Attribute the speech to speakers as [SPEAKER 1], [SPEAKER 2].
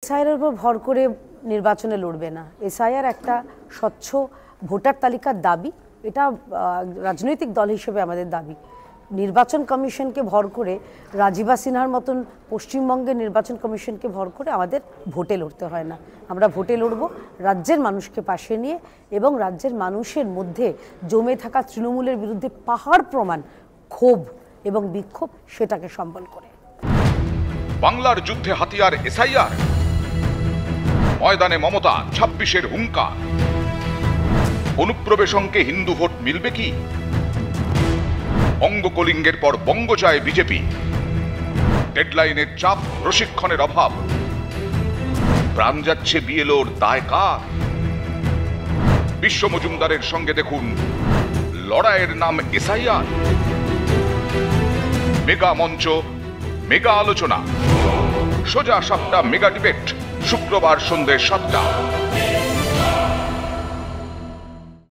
[SPEAKER 1] SIR উপর ভর করে নির্বাচনে লড়বে না। এসআইআর একটা স্বচ্ছ ভোটার তালিকার দাবি, এটা রাজনৈতিক দল হিসেবে আমাদের দাবি। নির্বাচন কমিশনকে ভর করে, রাজীবা সিনহার মতন পশ্চিমবঙ্গের নির্বাচন কমিশনকে ভর করে আমাদের ভোটে লড়তে হয় না। আমরা ভোটে লড়ব রাজ্যের মানুষকে পাশে নিয়ে এবং রাজ্যের মানুষের মধ্যে জমে থাকা তৃণমূলের বিরুদ্ধে পাহাড় প্রমাণ ক্ষোভ এবং বিক্ষোভ, সেটাকে সম্বল করে।
[SPEAKER 2] বাংলার যুদ্ধে হাতিয়ার এসআইআর, ময়দানে মমতা 26-এর হুঙ্কার। অনুপ্রবেশ অঙ্কে হিন্দু ভোট মিলবে কি? অঙ্গ কলিঙ্গের পর বঙ্গ চায় বিজেপি। ডেডলাইনের চাপ, প্রশিক্ষণের অভাব। প্রাণ যাচ্ছে বিএলওর দায় কার? বিশ্ব মজুমদারের সঙ্গে দেখুন লড়াইয়ের নাম এসআইআর। মেগা মঞ্চ, মেগা আলোচনা, সোজা সাপটা মেগা ডিবেট, শুক্রবার সন্ধ্যে 7টা।